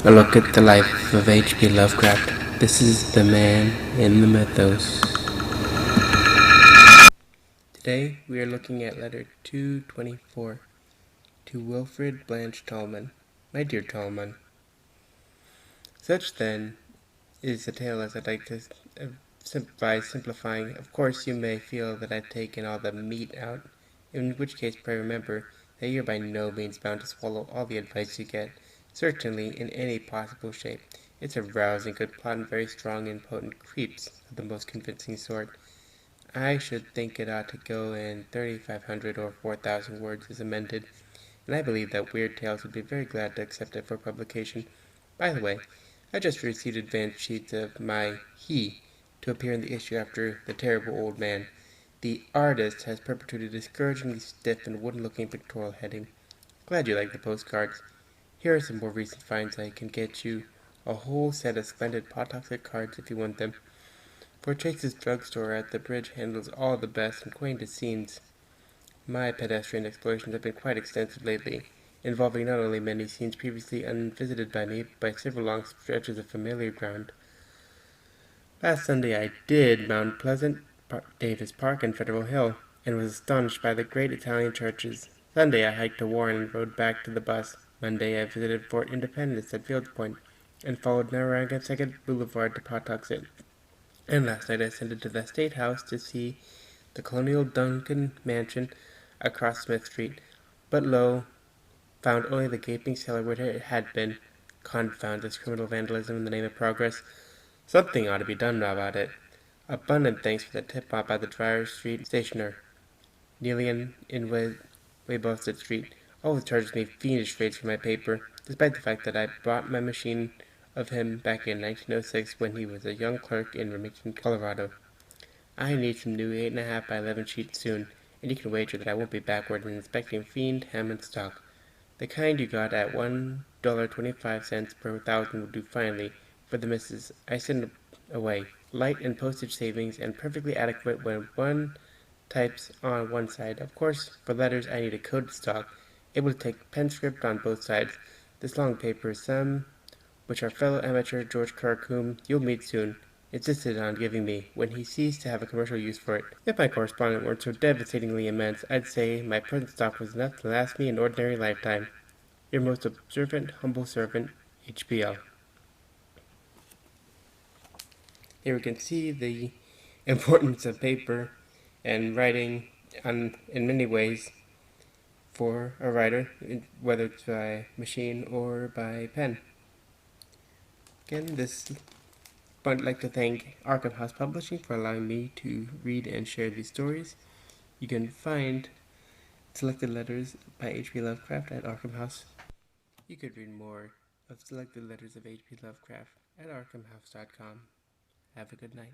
A look at the life of H.P. Lovecraft. This is the man in the mythos. Today we are looking at letter 224 to Wilfred Blanche Tallman. My dear Tallman. Such then is the tale as I'd like to by simplifying. Of course you may feel that I've taken all the meat out, in which case pray remember that you're by no means bound to swallow all the advice you get, certainly in any possible shape. It's a rousing good plot and very strong and potent creeps of the most convincing sort. I should think it ought to go in 3,500 or 4,000 words as amended, and I believe that Weird Tales would be very glad to accept it for publication. By the way, I just received advance sheets of my He to appear in the issue after The Terrible Old Man. The artist has perpetuated a discouragingly stiff and wooden-looking pictorial heading. Glad you like the postcards. Here are some more recent finds. I can get you a whole set of splendid pot-toxic cards if you want them. For Chase's drugstore at the bridge handles all the best and quaintest scenes. My pedestrian explorations have been quite extensive lately, involving not only many scenes previously unvisited by me, but by several long stretches of familiar ground. Last Sunday I did Mount Pleasant, Davis Park, and Federal Hill, and was astonished by the great Italian churches. Sunday I hiked to Warren and rode back to the bus. Monday I visited Fort Independence at Fields Point, and followed Narragansett Boulevard to Pawtuxet. And last night I ascended to the State House to see the colonial Duncan mansion across Smith Street, but lo, found only the gaping cellar where it had been. Confound this criminal vandalism in the name of progress. Something ought to be done about it. Abundant thanks for the tip-off by the Dyer Street stationer, Neelian in Weybosset Street. Always charges me fiendish rates for my paper, despite the fact that I bought my machine of him back in 1906 when he was a young clerk in Remington, Colorado. I need some new 8.5 by 11 sheets soon, and you can wager that I won't be backward in inspecting Fiend Hammond stock. The kind you got at $1.25 per 1,000 will do finely for the missus. I send away. Light and postage savings, and perfectly adequate when one types on one side. Of course, for letters I need a coded stock, able to take pen script on both sides. This long paper, some which our fellow amateur George Kirk, whom you'll meet soon, insisted on giving me, when he ceased to have a commercial use for it. If my correspondent weren't so devastatingly immense, I'd say my present stock was enough to last me an ordinary lifetime. Your most observant, humble servant, HBL. Here we can see the importance of paper and writing in many ways for a writer, whether it's by machine or by pen. Again, I'd like to thank Arkham House Publishing for allowing me to read and share these stories. You can find selected letters by H.P. Lovecraft at Arkham House. You could read more of selected letters of H.P. Lovecraft at arkhamhouse.com. Have a good night.